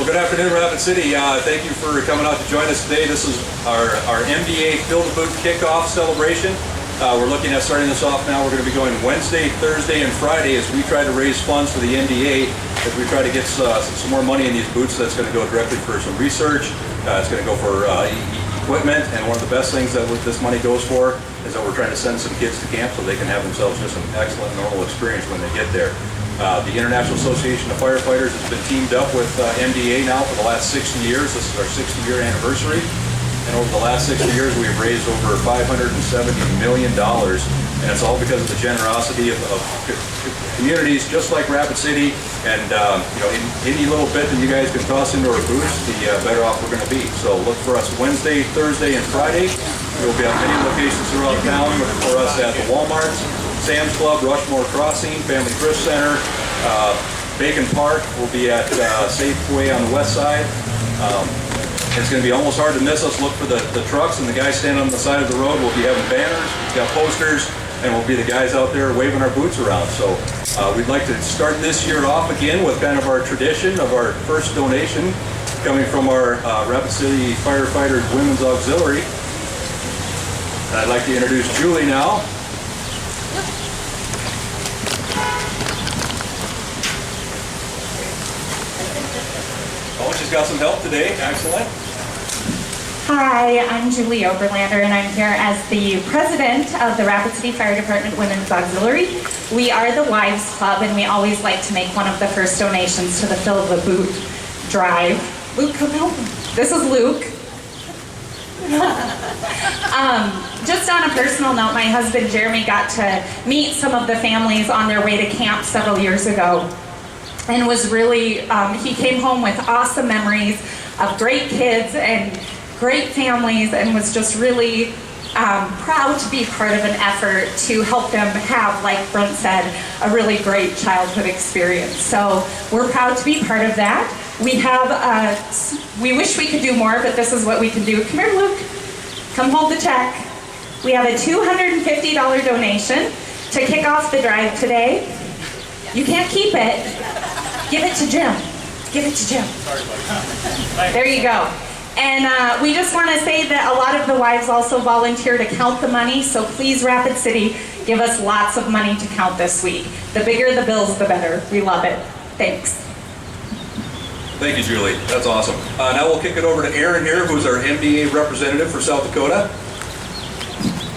Well, good afternoon, Rapid City. Thank you for coming out to join us today. This is our MDA Fill the Boot kickoff celebration. We're looking at starting this off now. We're going to be going Wednesday, Thursday, and Friday as we try to raise funds for the MDA, as we try to get some more money in these boots. That's going to go directly for some research. It's going to go for equipment, and one of the best things that this money goes for is that we're trying to send some kids to camp so they can have themselves just an excellent, normal experience when they get there. The International Association of Firefighters has been teamed up with MDA now for the last 60 years. This is our 60-year anniversary. And over the last 60 years, we've raised over $570 million. And it's all because of the generosity of communities just like Rapid City. And any little bit that you guys can toss into our boots, the better off we're going to be. So look for us Wednesday, Thursday, and Friday. We'll be at many locations throughout town. Look for us at the Walmart, Sam's Club, Rushmore Crossing, Family Thrift Center, Backen Park. We'll be at Safeway on the west side. It's going to be almost hard to miss us. Look for the trucks and the guys standing on the side of the road. We'll be having banners, we've got posters, and we'll be the guys out there waving our boots around. So we'd like to start this year off again with kind of our tradition of our first donation coming from our Rapid City Firefighters Women's Auxiliary. I'd like to introduce Julie now. Oh, she's got some help today. Excellent. Hi, I'm Julie Oberlander, and I'm here as the president of the Rapid City Fire Department Women's Auxiliary. We are the Wives Club, and we always like to make one of the first donations to the Fill the Boot drive. Luke, come help me. This is Luke. Just on a personal note, my husband Jeremy got to meet some of the families on their way to camp several years ago, and was really, he came home with awesome memories of great kids and great families, and was just really proud to be part of an effort to help them have, like Brent said, a really great childhood experience. So we're proud to be part of that. We have, we wish we could do more, but this is what we can do. Come here, Luke. Come hold the check. We have a $250 donation to kick off the drive today. You can't keep it. Give it to Jim. Give it to Jim. There you go. And we just want to say that a lot of the wives also volunteer to count the money, so please, Rapid City, give us lots of money to count this week. The bigger the bills, the better. We love it. Thanks. Thank you, Julie. That's awesome. Now we'll kick it over to Erin here, who's our MDA representative for South Dakota.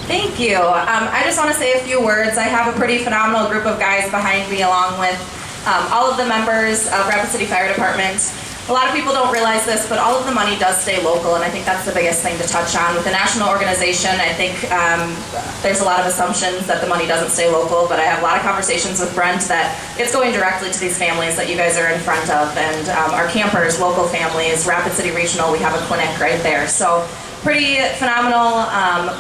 Thank you. I just want to say a few words. I have a pretty phenomenal group of guys behind me, along with all of the members of Rapid City Fire Department. A lot of people don't realize this, but all of the money does stay local, and I think that's the biggest thing to touch on. With a national organization, I think there's a lot of assumptions that the money doesn't stay local, but I have a lot of conversations with Brent that it's going directly to these families that you guys are in front of, and our campers, local families, Rapid City Regional, we have a clinic right there. So pretty phenomenal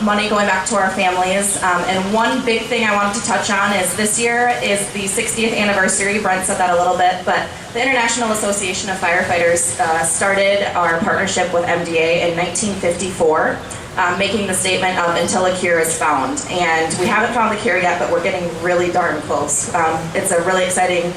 money going back to our families. And one big thing I wanted to touch on is this year is the 60th anniversary. Brent said that a little bit, but the International Association of Firefighters started our partnership with MDA in 1954, making the statement of until a cure is found. And we haven't found the cure yet, but we're getting really darn close. It's a really exciting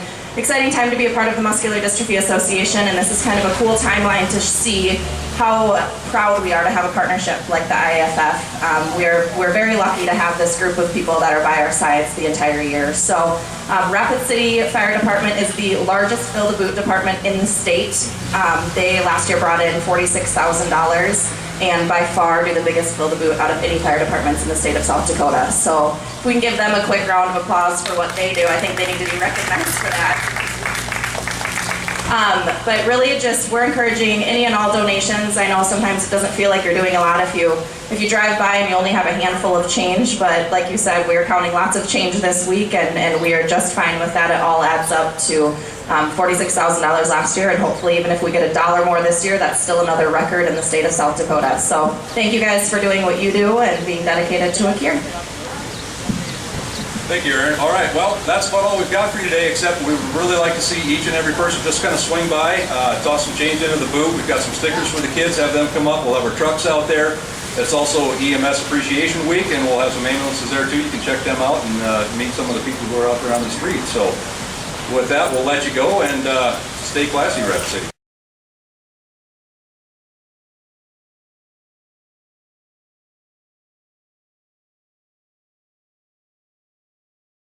time to be a part of the Muscular Dystrophy Association, and this is kind of a cool timeline to see how proud we are to have a partnership like the IAFF. We're very lucky to have this group of people that are by our sides the entire year. So Rapid City Fire Department is the largest Fill the Boot department in the state. They last year brought in $46,000, and by far do the biggest Fill the Boot out of any fire departments in the state of South Dakota. So if we can give them a quick round of applause for what they do, I think they need to be recognized for that. But really just, we're encouraging any and all donations. I know sometimes it doesn't feel like you're doing a lot if you drive by and you only have a handful of change, but like you said, we are counting lots of change this week, and we are just fine with that. It all adds up to $46,000 last year, and hopefully even if we get $1 more this year, that's still another record in the state of South Dakota. So thank you guys for doing what you do and being dedicated to a cure. Thank you, Erin. All right, well, that's about all we've got for you today, except we would really like to see each and every person just kind of swing by, toss some change into the boot. We've got some stickers for the kids, have them come up. We'll have our trucks out there. It's also EMS Appreciation Week, and we'll have some ambulances there too. You can check them out and meet some of the people who are out there on the street. So with that, we'll let you go, and stay classy, Rapid City.